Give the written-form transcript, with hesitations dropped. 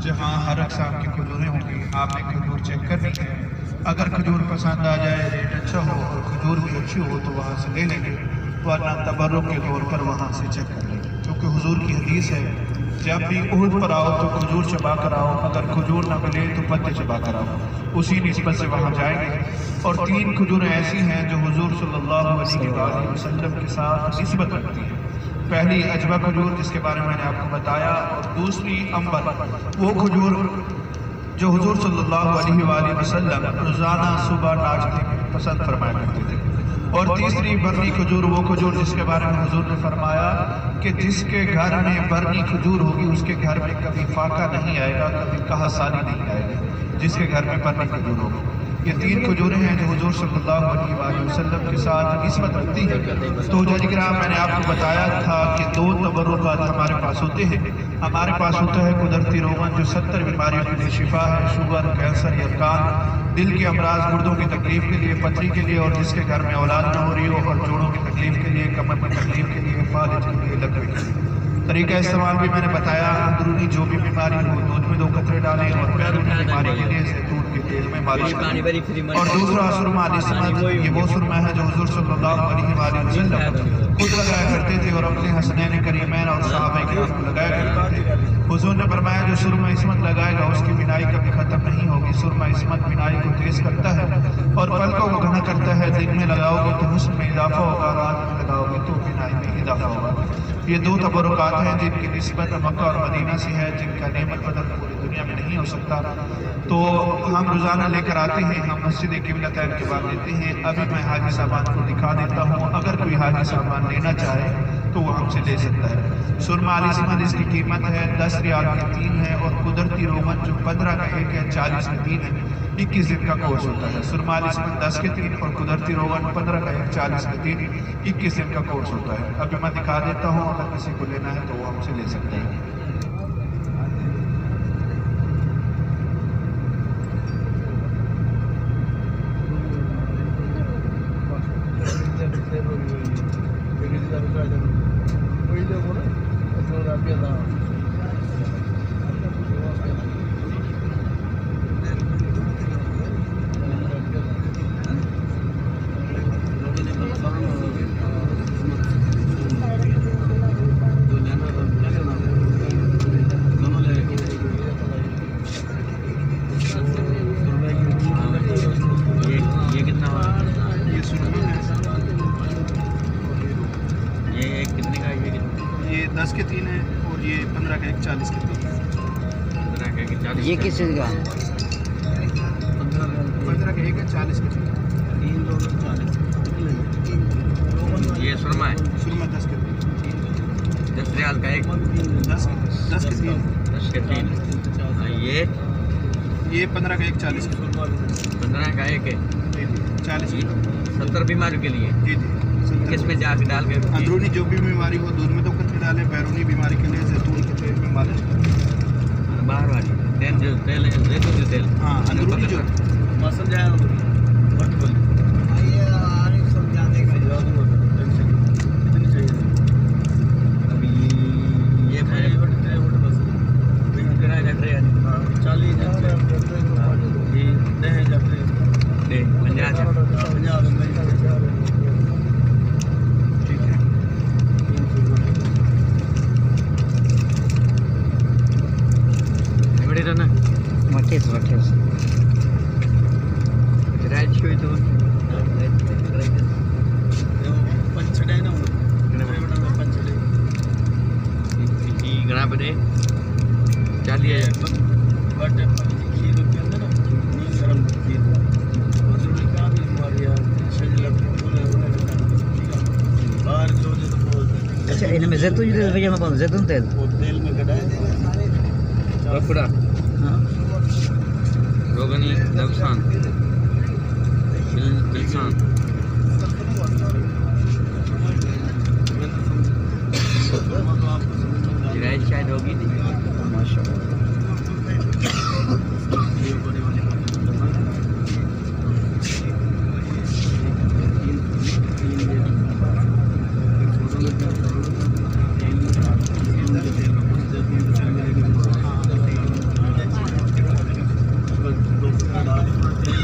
जहाँ हर अक़साम की खजूरें होंगी। आपने खजूर चेक करनी है, अगर खजूर पसंद आ जाए, रेट अच्छा हो और खजूर भी अच्छी हो तो वहाँ से ले लेंगे, वरना तबर्रुक के तौर पर वहाँ से चेक कर लेंगे। क्योंकि हुजूर की हदीस है, जब भी उहद पर आओ तो खजूर चबा कर आओ, अगर खजूर न मिले तो पत्ते चबा कर आओ। उसी निस्बत से वहाँ जाएंगे। और 3 खजूरें ऐसी हैं जो हुजूर सल्लल्लाहु अलैहि वसल्लम के साथ निस्बत रखती हैं। पहली अजवा खजूर, जिसके बारे में मैंने आपको बताया, और दूसरी अंबर, वो खजूर जो हुजूर सल्लल्लाहु अलैहि वसल्लम रोज़ाना सुबह नाश्ते में पसंद फरमाया करते थे। और तीसरी बरनी खजूर, वो खजूर जिसके बारे में हुजूर ने फरमाया कि जिसके घर में बरनी खजूर होगी उसके घर में कभी फाका नहीं आएगा, कभी कहासानी नहीं आएगी, जिसके घर में बरनी खजूर होगी। ये 3 खजूरें हैं जो हुजूर सल्लल्लाहु अलैहि वसल्लम के साथ निस्बत रखती है। तो जनाब, मैंने आपको बताया था कि 2 तबर्रुकात हमारे पास होते हैं। हमारे पास होता है कुदरती रोगन, जो 70 बीमारियों के लिए शिफा है, शुगर, कैंसर, यरकान, दिल के अमराज, गुर्दों की तकलीफ के लिए, पथरी के लिए, और जिसके घर में औलाद न हो रही हो, और जोड़ों की तकलीफ के लिए, कमर की तकलीफ के लिए, फालिज के लिए, लकवे के लिए। तरीका इस्तेमाल भी मैंने बताया, अंदरूनी जो भी बीमारी हो दूध में 2 कतरे डालें, और बैरूनी बीमारी के लिए जैतून के तेल में मालिश करें। और दूसरा सुरमा अल-इस्मत, ये वो सुरमा है जो हुजूर सल्लल्लाहु अलैहि वसल्लम खुद लगाया करते थे और अपने हसनैन करीमैन और सहाबा किराम को लगाया करते थे। हुजूर ने फरमाया, जो सुरमा इस्मत लगाएगा उसकी बिनाई कभी खत्म नहीं होगी। सुरमा इस्मत बिनाई को तेज करता है और पलकों को घना करता है। दिन में लगाओगे तो हुस्न में इजाफा होगा, रात में लगाओगे तो बिनाई में इजाफा होगा। ये 2 तबर्रुकात हैं जिनकी निस्बत मक्का और मदीना से है, जिनका नेमत बदल पूरी दुनिया में नहीं हो सकता। तो हम रोज़ाना लेकर आते हैं, हम मस्जिद क़िबलतैन के बाद लेते हैं। अभी मैं हाजी साहबान को दिखा देता हूँ, अगर कोई हाजी साहबान लेना चाहे तो वो हमसे ले सकता है। सुरमा अल-इस्मत, इसकी कीमत है 10 रियाल के 3 है, और कुदरती रोगन जो 15 का 1 है, 40 के 3 है, 21 दिन का कोर्स होता है। सुरमा अल-इस्मत 10 के 3 और कुदरती रोगन 15 का 1, 40 के 3, 21 दिन का कोर्स होता है। अभी मैं दिखा देता हूँ, अगर किसी को लेना है तो वो हमसे ले सकते हैं। ये 10 के 3 है और ये 15 का 1, 40 के 3 है। 15 का 1, 40। ये किस चीज़ का? 15 का 1 है, 40 के 3 दोनों 40। ये सुरमा है, सुरमा 10 के 3, 10 रियाल का 1, 10 के 3, 10 के 3। ये 15 का 1, 40 के 15 का 1 है, 40 के 70 बीमारियों के लिए। जी जी। किसमें जाके डाल के अंदरूनी जो भी बीमारी हो दूध में 2 कतरे डालें, बैरूनी बीमारी के लिए जैतून के तेल में मालिश करें। बाहर वाली तेल, जो तेल है जैतून का तेल। हाँ, अंदरूनी जो मौसम जाए घना बने 40,000 अच्छा, इनमें जैतून भैया मैं जैतून तेल में कटाए कपड़ा रोगनी नवसान बिलसान शायद होगी नहीं।